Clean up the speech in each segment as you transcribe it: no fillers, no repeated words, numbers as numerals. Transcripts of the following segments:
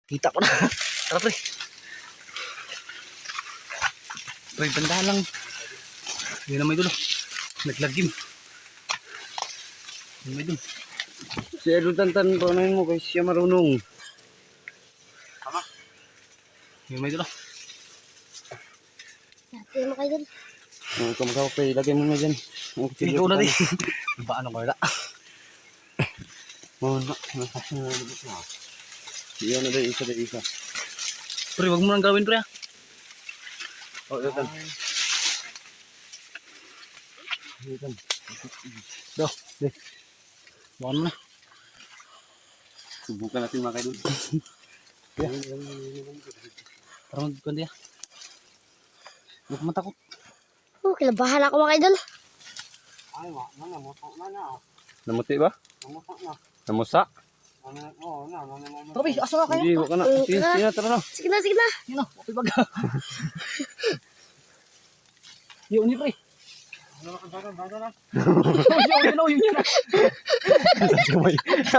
Kita ko na. Tara pre. Pre, bandahan lang. Yan na may dulo. Naglagim. Yan may dulo. Si Idol Tantan, paunahin mo kasi siya marunong. Tama. Yan may dulo. Sabi mo kayo dun. Kamukaw pa, ilagay mo na dyan. Ikaw na din. Ba ano ko na? Oo na. Iyan na din, isa. Pre, wag mo nang gawin pre. Oh, Idol Tan. Do. Bukan mo na. Subukan natin mga kaidol. Tara magkundi ya. Huwag matakot. Kilabahan ako mga idol. Ay, namuti ba? Namusa? Tara pre, asa na kayo? Hindi, wag ka na. Sige na, tara na. Sige na. Yun o, okay baga. Yun ni pre. Yun na.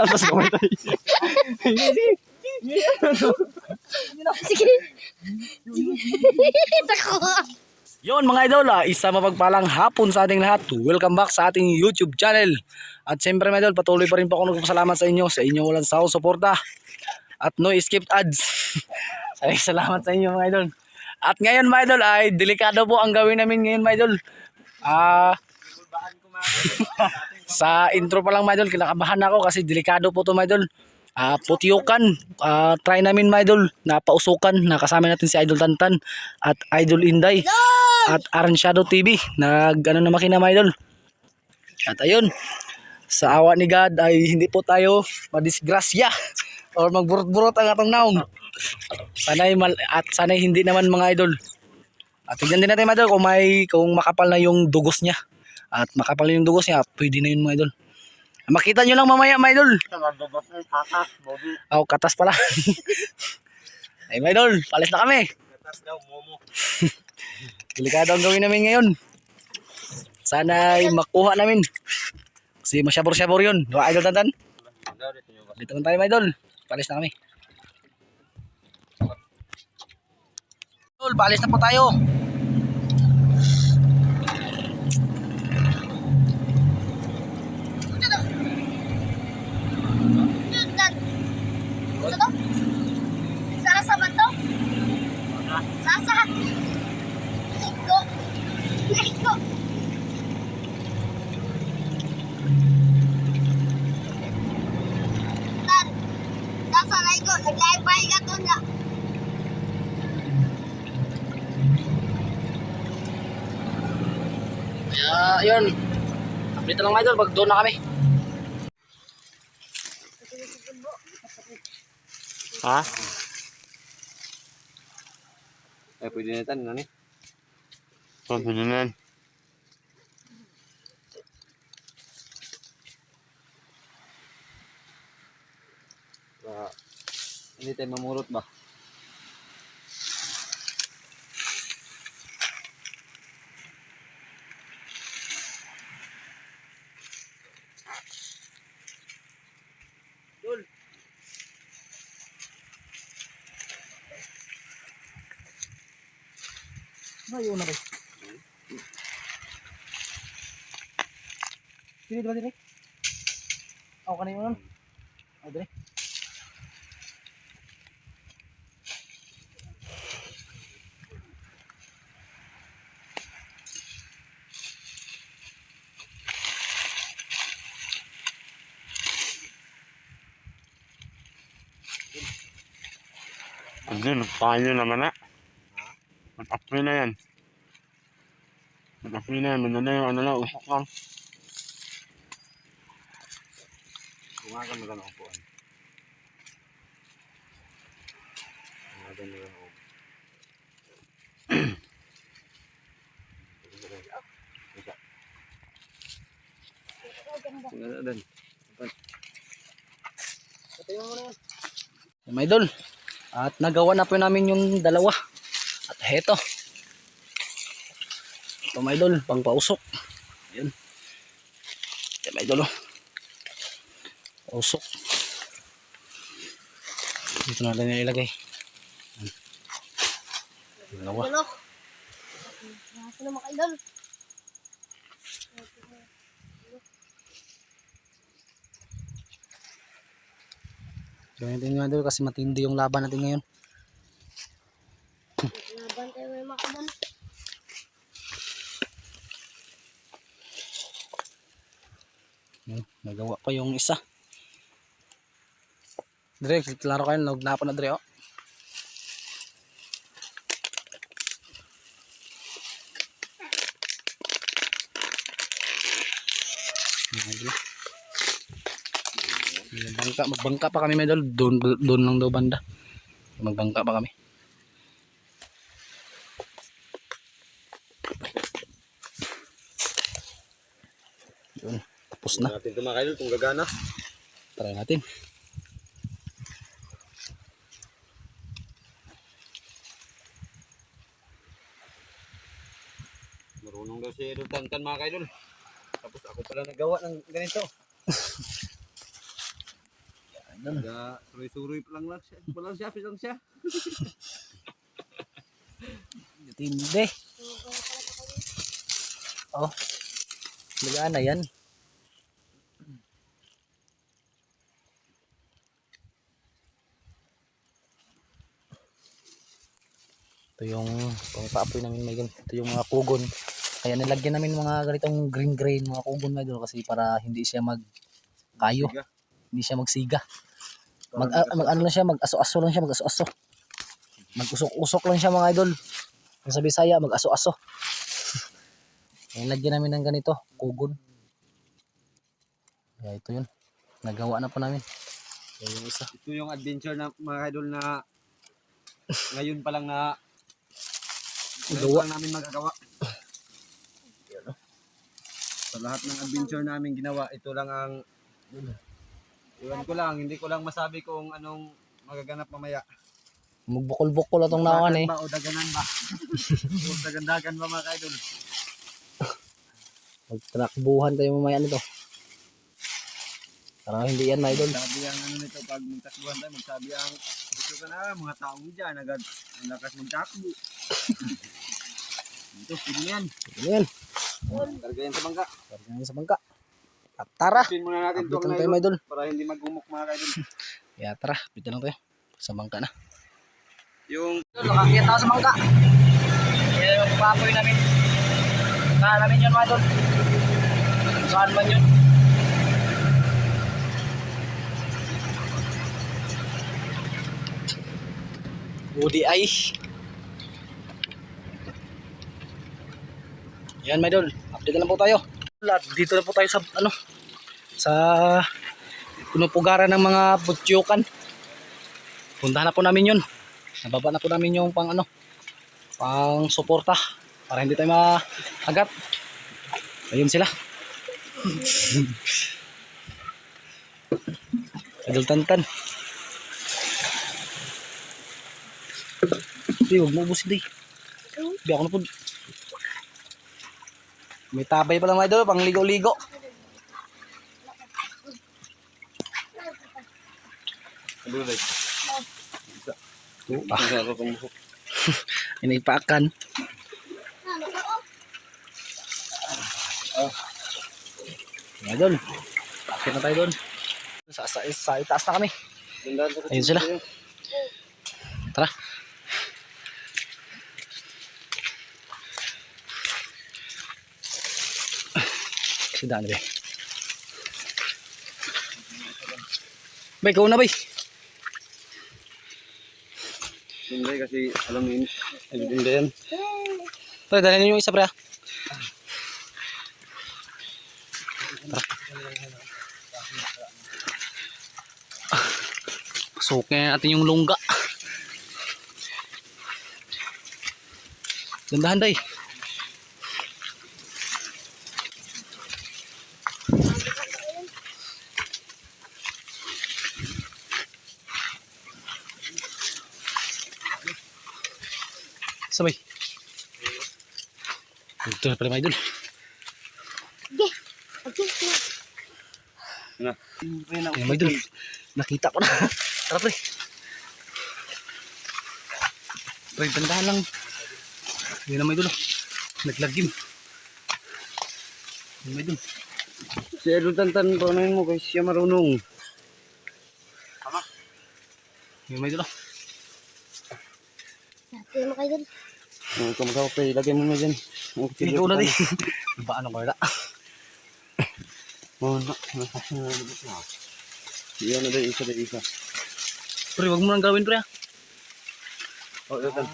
Atas kamay tayo. Sige. Tako. Yon mga idol, isa mapagpalang hapon sa ating lahat. Welcome back sa ating YouTube channel. At siyempre mga idol, patuloy pa rin po ako nagpapasalamat sa inyong walang sawang suporta at no skipped ads. Salamat sa inyo mga idol. At ngayon mga idol ay delikado po ang gawin namin ngayon mga idol. Sa intro pa lang mga idol, kinakabahan ako kasi delikado po to mga idol. Putyukan, try namin mga idol na pausukan, nakasama natin si Idol Tantan at Idol Inday at Aransyado TV, nag-ano na makina mga idol. At ayun, sa awa ni God ay hindi po tayo madisgrasya or magburot-burot ang atong naong. Sana'y hindi naman mga idol. At tignan din natin mga idol kung makapal na yung dugos niya. At makapal na yung dugos niya, pwede na yun mga idol. Makita nyo lang mamaya mga idol. Oh, katas pala. Ay mga idol, palis na kami. Katas daw, momo. Delikado ang gawin namin ngayon. Sana'y makuha namin. Kasi masyabor-syabor yun. Diba Idol Tantan? Dito lang tayo mga idol. Palis na kami. Idol, palis na po tayo. Sarasaban to? Sasa. Iko. Tan. Sasa na iko. Naglay-bay ka to na. Kaya yun. Dito lang mga idol, pag doon na kami. Ha? Pwede na tan, ano ni? Pwede na yan. Hindi tayo mamurot ba? Idol. Ayaw na ba? Sini diba dire? Ako ka na yun. O dire. Ano, paano naman na? Mag-apply na yan. Mag-apply na yan. Manala yung ano lang, usok lang. Bumagan mo lang ako po. Bumagan mo lang ako. Wala din. Mga idol. At nagawa na po namin yung dalawa. At heto. Ito mga idol, pang pausok. Ayan. Ayan mga idol. Pausok. Dito natin yung ilagay. Dalawa. Ano? Nasa na mga idol. Gawin natin yung idol kasi matindi yung laban natin ngayon. Laban tayo may mga idol. Nagawa pa yung isa. Dre, laro kayo. Nagnapo na Dre, oh. Magbangka pa kami medol. Doon lang daw banda. Magbangka pa kami. Yun, tapos na. Natin ito mga kaidol kung gagana. Try natin. Marunong daw si Idol Tantan mga kaidol. Tapos ako pala nagawa ng ganito. Kaya suroy-suroy pa lang siya. Walang siya, lang siya. Tindi. Oh. Magaan na yan. Ito yung pang-paapoy namin may ganito. Ito yung mga kugon. Kaya nilagyan namin mga ganitong green grain mga kugon na doon kasi para hindi siya magkayo. Siga. Hindi siya magsiga. Mag ano lang siya, mag-aso-aso lang siya, mag-aso-aso. Mag-usok-usok lang siya mga idol. Kung sa Bisaya, mag-aso-aso. Kaya lagyan namin ng ganito, kugon. Kaya ito yun. Nagawa na po namin. Kaya yung isa. Ito yung adventure na mga idol na ngayon pa lang na ngayon pa lang namin magagawa. Sa lahat ng adventure namin ginawa, ito lang ang iwan ko lang, hindi ko lang masabi kung anong magaganap mamaya. Magbukol-bukol atong nawan eh. Ba o daganan ba? O dagandagan ba mga idol? Magtakbuhan tayo mamaya nito. Parang hindi yan, my idol. Sabi ang ano nito, pag magtakbuhan tayo, magsabi ang gusto ka na, mga taong dyan, agad ang lakas magtakbo. Ito, pwede yan. Ano yan? Karga yan sa bangka. Parang yan sa bangka. At tara. Pin muna natin Update ito lang tayo, my idol. para hindi magumok mga idol. Kaya tara, update lang tayo. Sa bangka na. Yung Nakakita ako sa bangka. Kaya yung papoy namin. Saan namin yun, my idol? Saan man yun? UDI. Yan, my idol. Update na lang po tayo. Dito na po tayo sa sa pinupugaran ng mga butyukan. Puntahan na po namin yun. Nababa na po namin yung pang suporta para hindi tayo maagat. Ayun sila. Idol Tantan. Hindi, huwag mo ubusin di. Hindi ako na po. May tabay pa lang mga idol, pang ligo-ligo. Inaipakan. Mga idol, akit na tayo doon. Sa itaas na kami. Ayun sila. Tara. Sidaan na ba? Bay, ikaw na bay. hindi kasi alam mo yun. Hindi yan. Tara, dali ninyo yung isa pre. Pasukin natin yung lungga. Gandahan day. Sabay. Ito na pala mga idol. Na. Ayan mga idol. Nakita ko na. Tara pre. Pre, tandahan lang. Hindi na may dulo. Naglagim. Hindi may dulo. Si Idol Tantan, paunahin mo kasi siya marunong. Hindi may dulo. Sabi mo kayo dun. Kamu-kamu pa, ilagay mo na dyan. Hindi ko na rin. Ba ano ko na? Iyan na din, isa na isa. Pre, wag mo nang gawin pre. Oh, Tantan.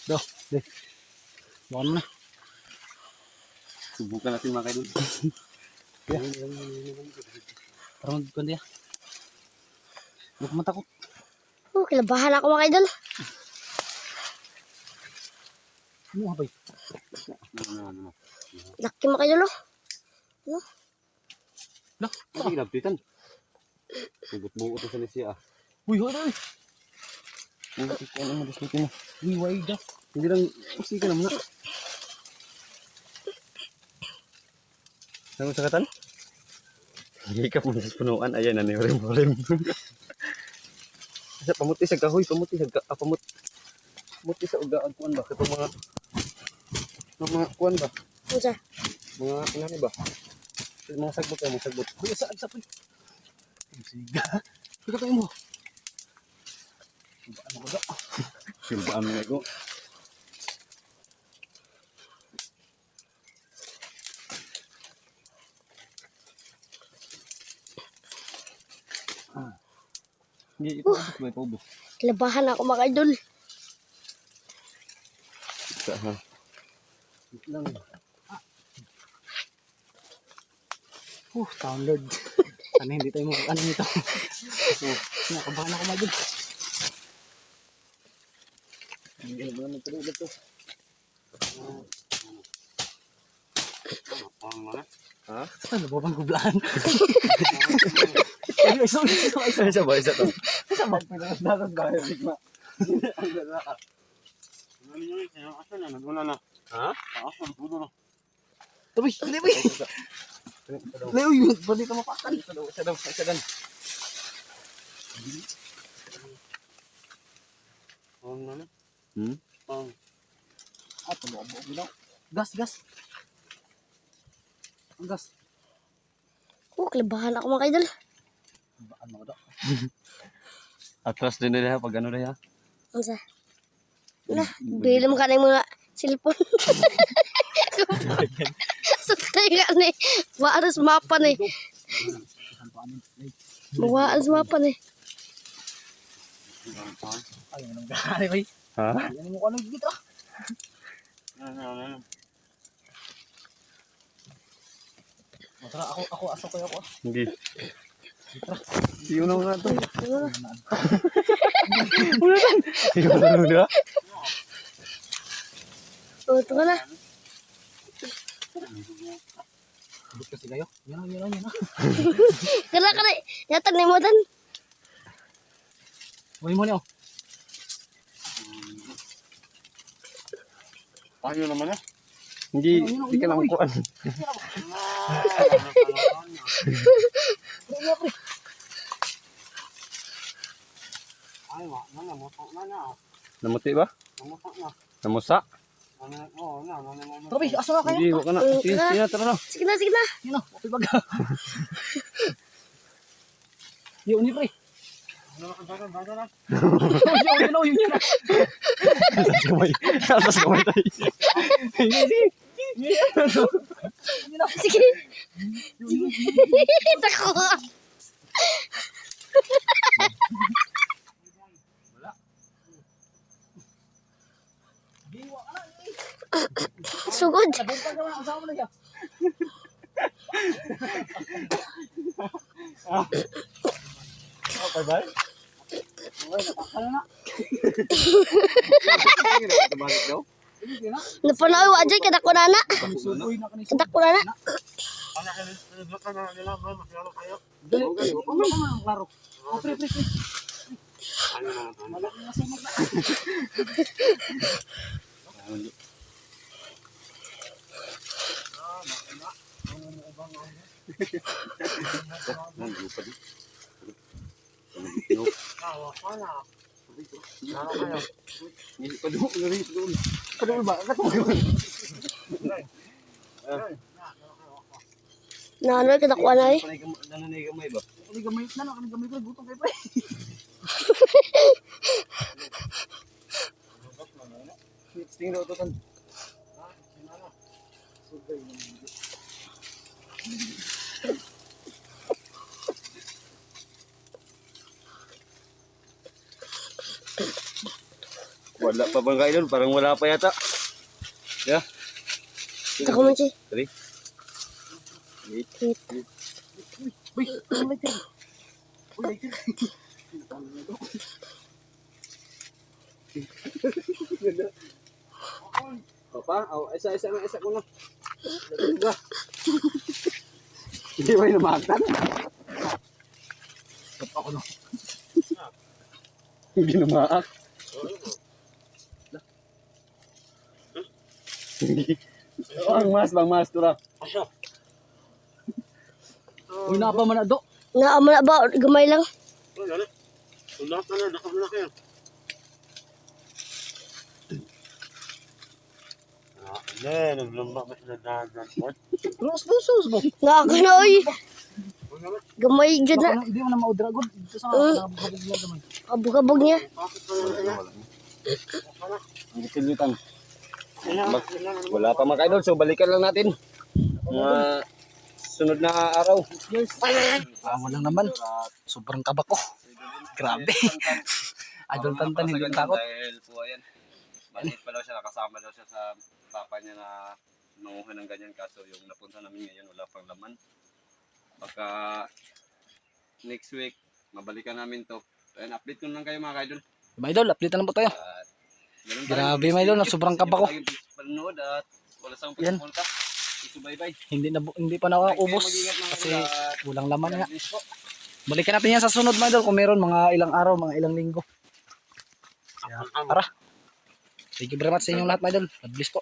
Do, de. Baka mo na. Subukan natin mga kaidol. Para magkundi ah. Huwag ka matakot. Oh, kilabahan ako mga idol. Ano nga ba? Laki mga idol oh. Lah, Ano ginabditan? Bugot-bugot na sa siya. uy, hoy, hoy. Ano mo, diskutin mo. Uy, why da? Hindi lang, kasi ka naman na. Ano sa katan? Higikap mo sa punuan. Ayan, ano yung rim-rim. Sa pamuti sa kahoy, pamuti sa ugaan kuan ba? Katong mga kuan ba? Ano siya? Mga inani ba? Mga sagbot ka, mga sagbot. Uy, sa pre. Siga. Siga tayo mo. Ano ko da? Silbaan mo na ko. Hindi, ipaubos ba? Ipaubos. Kilabahan ako mga idol. Isa ha. Wait lang. Town Lord. Sana hindi tayo ano nito. Nakabahan ako magod. Hindi na ba nagtulog ito? Ha? Ano ba bang gublaan? Ay, isa ba? Isa to. Isa ba? Pinagdadag ba? Bigma. Ha? Tabi, hindi ba? Leo yun, pwede ka mapakan. Isa daw. Hmm? Tumubo mo daw. Gas. Ang gas. Oh, kilabahan ako mga idol. Ano ko daw? Atras din nila pag ano na ya. Ano siya? Wala, bili mo ka na yung mga cellphone. Sutay ka na eh. Waaras mapan eh. Waaras mapan eh. Ay, anong gari ba? Ha? Ano mo ko ano dito? Tara, ako, aso kayo ako. Hindi. Siyo na nga ito. Siyo na nga. Oh, ito ka na. Bukit kasi kayo. Yan na. Kala ka na. Yatag na mo dan. Huwag mo niyo. Ayaw naman na. Hindi ka lang kuan. Namuti ba? Namusa? Tabi, aso na kayo. Hindi, wag ka na. Sige, tara na. Sige na. Yun na, okay baga. Yun ni pre. Yun na. Atas kamay tayo. Sige. Tako. Sugod. Okay ba? Napanaw wajay kada ko nana. Kada ko nana. Klaro. Pre. Padul ba? Nanoy ka nakuha na eh. Nananay gamay ba? Gamay na, gamay ko, butong kay pre. Tingnan to kan. Wala pa bang kayo doon? Parang wala pa yata. Yeah. Ako man siya. 3. Wait. Uy, gamay ka. Papa, isa ko na. Diba? Hindi ba yung namaktan? Ako no. Hindi namaak. Bang mas, tura. Uy, napa man na do. Naama na ba? Gamay lang. Los mo. Nakaka na oy. Gamay dyan na. Hindi mo na maudragon. Ito sa kabog na naman. Kabog-kabog niya. Ang kilitan. Wala pa mga kaidol, so balikan lang natin. Mga sunod na araw. Walang naman. Sobrang kaba ko. Grabe. Idol Tantan, hindi ko takot. Dahil po ayan, maliit pa daw siya, nakasama daw siya sa papa niya na nanguha ng ganyan. Kaso yung napunta namin ngayon, wala pang laman. Baka next week, mabalikan namin to. Ayan, update ko lang kayo mga kaidol. Mga idol, update na lang po tayo. At ganun Grabe, tayo. mga idol, sobrang kaba ko. Panonood at wala sa Yan. pagpulta. Bye-bye. Hindi pa nakakaubos kasi walang laman nga. Balikan natin yan sa sunod mga idol kung meron mga ilang araw, mga ilang linggo. Kaya, tara. Thank you very much sa inyong lahat mga idol. God bless po.